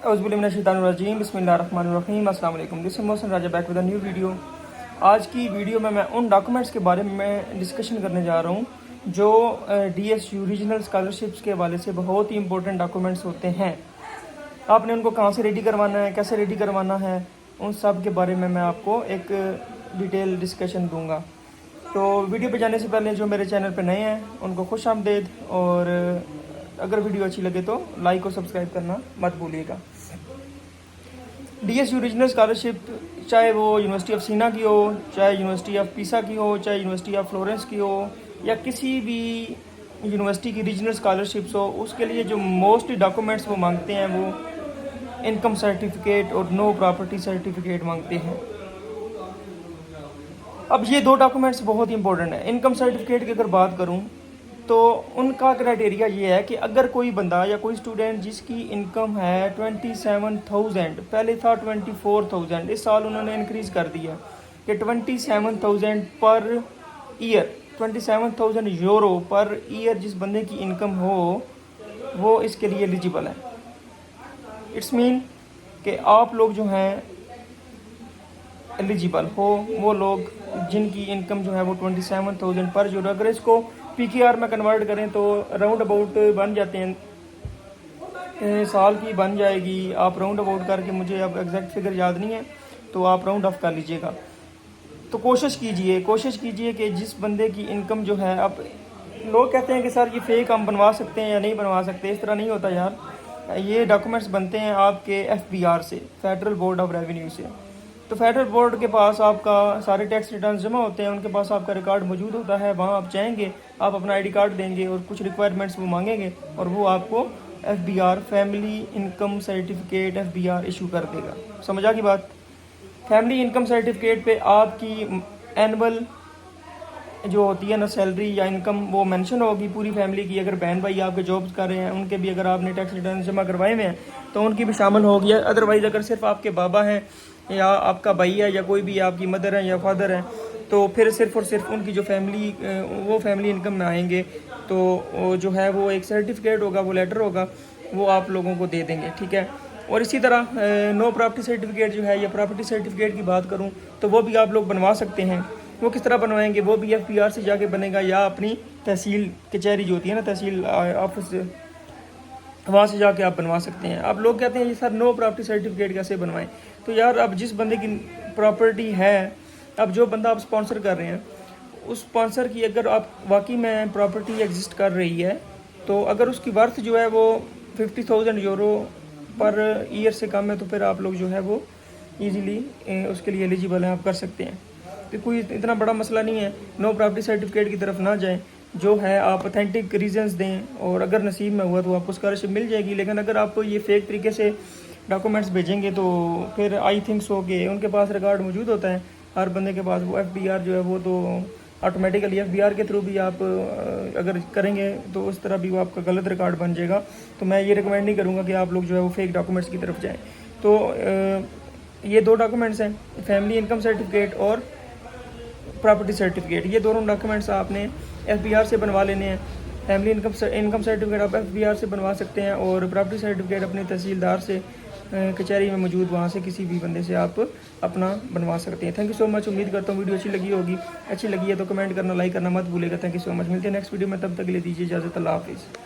औज़ुबिल्लाहिमिनश्शैतानिर्रजीम बिस्मिल्लाहिर्रहमानिर्रहीम अस्सलाम वालेकुम। This is Mohsin Raja back with a new video. आज की वीडियो में मैं उन डॉक्यूमेंट्स के बारे में मैं डिस्कशन करने जा रहा हूँ जो DSU रीजनल स्कॉलरशिप्स के हवाले से बहुत ही इंपॉर्टेंट डॉक्यूमेंट्स होते हैं। आपने उनको कहाँ से रेडी करवाना है, कैसे रेडी करवाना है, उन सब के बारे में मैं आपको एक डिटेल डिस्कशन दूँगा। तो वीडियो पे जाने से पहले जो मेरे चैनल पे नए हैं उनको खुश आमदीद, और अगर वीडियो अच्छी लगे तो लाइक और सब्सक्राइब करना मत भूलिएगा। DSU रीजनल स्कॉलरशिप चाहे वो यूनिवर्सिटी ऑफ सीना की हो, चाहे यूनिवर्सिटी ऑफ पीसा की हो, चाहे यूनिवर्सिटी ऑफ फ्लोरेंस की हो, या किसी भी यूनिवर्सिटी की रीजनल स्कॉलरशिप्स हो, उसके लिए जो मोस्ट डॉक्यूमेंट्स वो मांगते हैं वो इनकम सर्टिफिकेट और नो प्रॉपर्टी सर्टिफिकेट मांगते हैं। अब ये दो डॉक्यूमेंट्स बहुत ही इंपॉर्टेंट है। इनकम सर्टिफिकेट की अगर बात करूं तो उनका क्राइटेरिया ये है कि अगर कोई बंदा या कोई स्टूडेंट जिसकी इनकम है 27,000, पहले था 24,000, इस साल उन्होंने इंक्रीज़ कर दिया कि 27,000 per year, 27,000 euro per year जिस बंदे की इनकम हो वो इसके लिए एलिजिबल है। इट्स मीन कि आप लोग जो हैं एलिजिबल हो वो लोग जिनकी इनकम जो है वो 27,000 पर यूरो। अगर इसको PKR में कन्वर्ट करें तो राउंड अबाउट बन जाते हैं, साल की बन जाएगी। आप राउंड अबाउट करके, मुझे अब एग्जैक्ट फिगर याद नहीं है तो आप राउंड ऑफ कर लीजिएगा। तो कोशिश कीजिए कि जिस बंदे की इनकम जो है, अब लोग कहते हैं कि सर ये फेक हम बनवा सकते हैं या नहीं बनवा सकते। इस तरह नहीं होता यार। ये डॉक्यूमेंट्स बनते हैं आपके FBR से, फेडरल बोर्ड ऑफ रेवेन्यू से। तो फेडरल बोर्ड के पास आपका सारे टैक्स रिटर्न जमा होते हैं, उनके पास आपका रिकॉर्ड मौजूद होता है। वहाँ आप जाएंगे, आप अपना ID कार्ड देंगे और कुछ रिक्वायरमेंट्स वो मांगेंगे और वो आपको FBR family income certificate FBR issue कर देगा। समझ आ गई बात। फैमिली इनकम सर्टिफिकेट पे आपकी एनुअल जो होती है ना सैलरी या इनकम वो मेंशन होगी पूरी फैमिली की। अगर बहन भाई आपके जॉब्स कर रहे हैं उनके भी अगर आपने टैक्स रिटर्न जमा करवाए हुए हैं तो उनकी भी शामिल होगी। अदरवाइज़ अगर सिर्फ आपके बाबा हैं या आपका भाई है या कोई भी आपकी मदर है या फादर है तो फिर सिर्फ और सिर्फ उनकी जो फैमिली इनकम में आएंगे तो जो है वो एक सर्टिफिकेट होगा, वो लेटर होगा, वो आप लोगों को दे देंगे। ठीक है। और इसी तरह नो प्रॉपर्टी सर्टिफिकेट जो है या प्रॉपर्टी सर्टिफिकेट की बात करूं तो वो भी आप लोग बनवा सकते हैं। वो किस तरह बनवाएंगे, वो भी FBR से जाके बनेगा या अपनी तहसील कचहरी जो होती है ना, तहसील ऑफिस, वहाँ से जाके आप बनवा सकते हैं। आप लोग कहते हैं ये सर नो प्रॉपर्टी सर्टिफिकेट कैसे बनवाएं। तो यार अब जिस बंदे की प्रॉपर्टी है, अब जो बंदा आप स्पॉन्सर कर रहे हैं उस स्पॉन्सर की अगर आप वाकई में प्रॉपर्टी एग्जिस्ट कर रही है तो अगर उसकी वर्थ जो है वो 50,000 यूरो पर ईयर से कम है तो फिर आप लोग जो है वो ईजीली उसके लिए एलिजिबल हैं, आप कर सकते हैं। तो कोई इतना बड़ा मसला नहीं है। नो प्रॉपर्टी सर्टिफिकेट की तरफ ना जाएं, जो है आप ऑथेंटिक रीजंस दें और अगर नसीब में हुआ तो आपको स्कॉलरशिप मिल जाएगी। लेकिन अगर आप ये फेक तरीके से डॉक्यूमेंट्स भेजेंगे तो फिर आई थिंक सो कि उनके पास रिकॉर्ड मौजूद होता है हर बंदे के पास, वो FBR जो है वो तो ऑटोमेटिकली FBR के थ्रू भी आप अगर करेंगे तो उस तरह भी वो आपका गलत रिकॉर्ड बन जाएगा। तो मैं ये रिकमेंड नहीं करूँगा कि आप लोग जो है वो फेक डॉक्यूमेंट्स की तरफ जाएँ। तो ये दो डॉक्यूमेंट्स हैं, फैमिली इनकम सर्टिफिकेट और प्रॉपर्टी सर्टिफिकेट। ये दोनों डॉक्यूमेंट्स आपने FBR से बनवा लेने हैं। फैमिली इनकम सर्टिफिकेट आप FBR से बनवा सकते हैं और प्रॉपर्टी सर्टिफिकेट अपने तहसीलदार से कचहरी में मौजूद वहाँ से किसी भी बंदे से आप अपना बनवा सकते हैं। Thank you so much. उम्मीद करता हूँ वीडियो अच्छी लगी होगी। अच्छी लगी है तो कमेंट करना, लाइक करना मत भूलिएगा। Thank you so much. मिलते हैं नेक्स्ट वीडियो में, तब तक के लिए दीजिए इजाज़त। अल्लाह हाफिज़।